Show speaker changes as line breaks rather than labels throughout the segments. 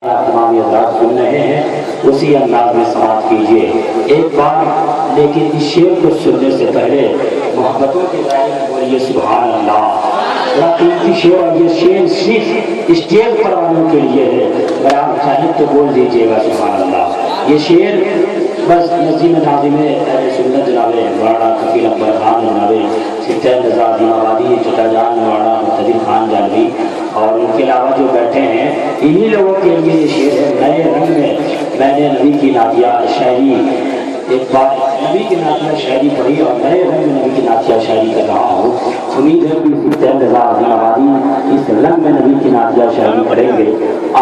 تمام حضرات سن رہے ہیں اسی انداز میں سماعت کیجیے ایک بار، لیکن اس شعر کو سننے سے پہلے محبتوں کے دائرے میں بولیے سبحان اللہ۔ بڑا قیمتی شعر اور یہ شعر صرف اسٹیج پر والوں کے لیے ہے، اگر آپ چاہیں تو بول دیجیے گا سبحان اللہ۔ یہ شعر بس نظیم ناظم اہل سنت جناب مولانا کفیل اکبر خان جناب ستر رضا عظیم آبادی چچا جان مولانا مقتدر خان جانوی اور ان کے علاوہ جو بیٹھے ہیں انہی لوگوں کے لیے یہ شعر ہے۔ نئے رنگ میں نے نبی کی نعتیہ شاعری، ایک بار نبی کی نعتیہ شاعری پڑھی اور نئے رنگ میں نبی کی نعتیہ شاعری کر رہا ہوں۔ امید ہے کہ ستر رضا عظیم آبادی اس رنگ میں نبی کی نعتیہ شاعری پڑھیں گے۔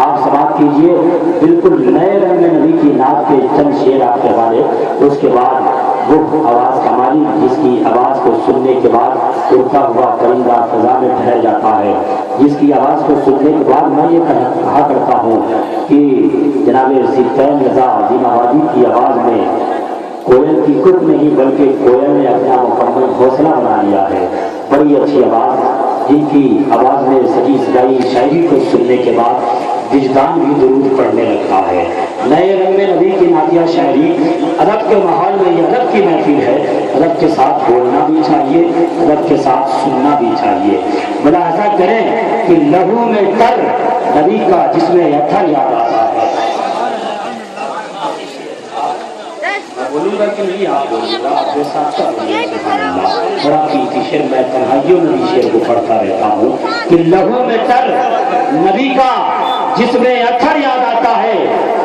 آپ سماعت کیجیے بالکل نئے رنگ میں نبی کی نعت کے چند شعر آپ کے والے، اس کے بعد وہ آواز کمالی جس کی آواز کو سننے کے بعد اڑتا ہوا پرندہ فضا میں ٹھہر جاتا ہے، جس کی آواز کو سننے کے بعد میں یہ کہا کرتا ہوں کہ جناب ستر رضا عظیم آبادی کی آواز میں کوئل کی کٹ نہیں بلکہ کوئل نے اپنا مکمل گھونسلہ بنا لیا ہے۔ بڑی اچھی آواز، جن کی آواز میں سجی سجائی شاعری کو سننے کے بعد وجدان بھی درود پڑھنے لگتا ہے۔ نئے رنگ میں نبی کی نعتیہ شاعری ادب کے ماحول میں یہ ادب کی محفل ہے، ادب کے ساتھ بولنا بھی چاہیے، ادب کے ساتھ سننا بھی چاہیے۔ ملاحظہ کریں کہ لہو میں تر نبی کا جس میں اتھر یاد آتا ہے۔ بولوں گا کہ نہیں آپ بولوں گا، آپ کے ساتھ سبحان اللہ۔ بڑا قیمتی شعر، میں تنہائیوں میں بھی شعر کو پڑھتا رہتا ہوں کہ لہو میں تر نبی کا جس میں اتھر یاد آتا ہے،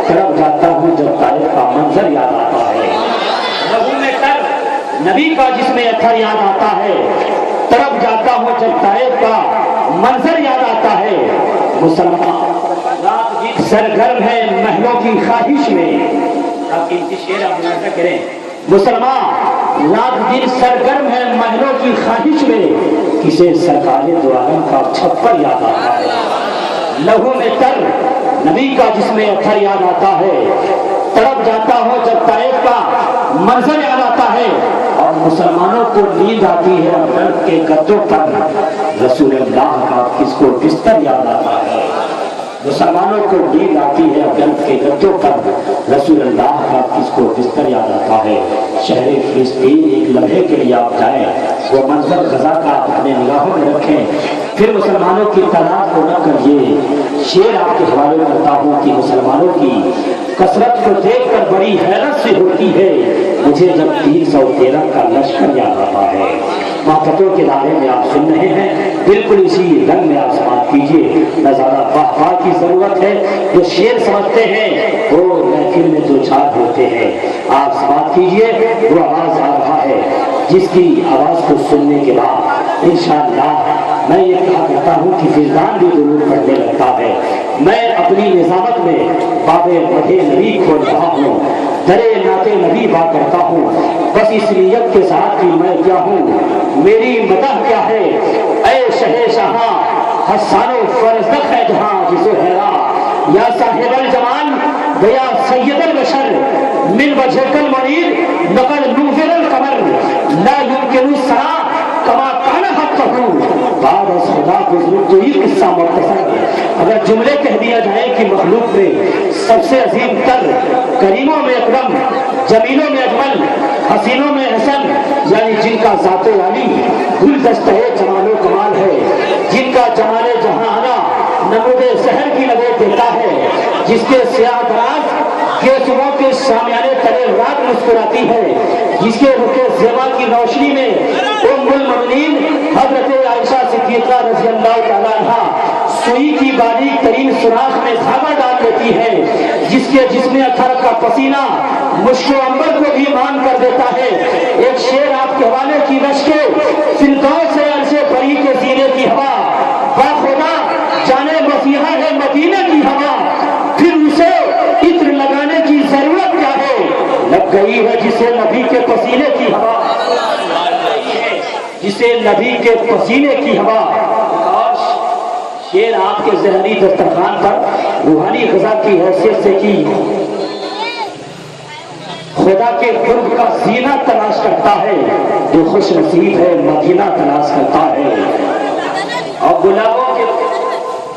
تڑپ جاتا ہوں جب طائف کا منظر یاد آتا ہے۔ لہو میں تر نبی کا جس میں اتھر یاد آتا ہے، تڑپ جاتا ہوں جب طائف کا منظر یاد آتا ہے۔ مسلمان رات دن سرگرم ہے محلوں کی خواہش میں، شعر آپ ملاحظہ کریں، مسلمان رات دن سرگرم ہے محلوں کی خواہش میں، کسے سرکار دو عالم کا چھپر یاد آتا ہے۔ لہو میں تر نبی کا جس میں اتھر یاد آتا ہے، تڑپ جاتا ہوں جب طائف کا منظر یاد آتا ہے، اور مسلمانوں کو نیند آتی ہے درد کے گدوں پر، رسول اللہ کا کس کو بستر یاد آتا ہے۔ مسلمانوں کو نیند آتی ہے درد کے گدوں پر، رسول اللہ کا کس کو بستر یاد آتا ہے۔ شہر فلسطین ایک لمحے کے لیے آپ جائیں، وہ منظر غزہ کا اپنے نگاہوں میں رکھیں، پھر مسلمانوں کی تعداد کو نہ کریے۔ شعر آپ کے حوالے کرتا ہوں کہ مسلمانوں کی کثرت کو دیکھ کر بڑی حیرت سے ہوتی ہے مجھے جب 313 کا لشکر یاد آتا ہے۔ محبتوں کے دائرے میں آپ سن رہے ہیں، بالکل اسی رنگ میں آپ سماعت کیجیے۔ نہ زیادہ واہ کی ضرورت ہے، جو شعر سمجھتے ہیں وہ محفل میں دو چار ہوتے ہیں۔ آپ سماعت کیجیے، وہ آواز آ رہا ہے جس کی آواز کو سننے کے بعد انشاءاللہ میں یہ کہا کرتا ہوں کہ وجدان بھی ضرور پڑھنے لگتا ہے۔ میں اپنی نظامت میں باب مدح نبی کھول رہا ہوں، درے نعت نبی با کرتا ہوں، بس اس نیت کے ساتھ کہ میں کیا ہوں، میری مدح کیا ہے۔ اے شہنشاہ حسان و فرزدق ہے جہاں جسو حیرا، یا صاحب الجمال یا سید البشر، من وجهك المنیر لقد نور القمر، لا يمكن السرا کما کان حقہ، بعد از خدا بزرگ۔ تو یہ قصہ مختصر ہے، اگر جملے کہہ دیا جائے کہ مخلوق میں سب سے عظیم تر، کریموں میں اکرم، جمیلوں میں اجمل، حسینوں میں حسن، یعنی جن کا ذات عالی گلدستہ جمال و کمال ہے، جن کا جمال جہاں آنا نمود سحر کی لبے دیتا ہے، جس کے سیاہ دراز کے صبح کے شامیانے تلے رات مسکراتی ہے، جس کے رخ زیبا کی روشنی میں ام المؤمنین حضرت عائشہ صدیقہ رضی اللہ تعالیٰ عنہا سوئی کی باریک ترین سوراخ میں دھاگا ڈال دیتی ہے، جس کے جسم اطہر کا پسینہ مشک و عنبر کو بھی مان کر دیتا ہے۔ ایک شعر آپ کے حوالے کی رشکے فردوس سے عرش بری کے سینے کی ہوا، با خدا جانے مسیحا ہے مدینے کی ہوا، پھر اسے عطر لگانے کی ضرورت کیا ہے، لگ گئی ہے جسے نبی کے پسینے کی ہوا، جسے نبی کے پسینے کی ہوا۔ کاش شعر آپ کے ذہنی دسترخوان پر روحانی غذا کی حیثیت سے کی خدا کے قرب کا سینہ تلاش کرتا ہے، جو خوش نصیب ہے مدینہ تلاش کرتا ہے، اور گلابوں کے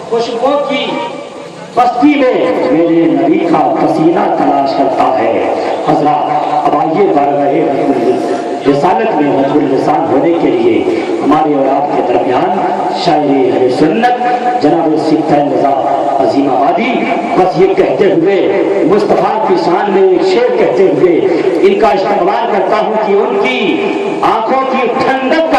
خوشبو کی بستی میں میرے نبی کا پسینہ تلاش کرتا ہے۔ حضرات اب آئیے بارگاہ رسالت میں مدعو لسان ہونے کے لیے ہمارے اور آپ کے درمیان شاعر اہل سنت جناب سیدھا رضا عظیم آبادی بس یہ کہتے ہوئے مصطفیٰ کی شان میں ایک شعر کہتے ہوئے ان کا استقبال کرتا ہوں کہ ان کی آنکھوں کی ٹھنڈک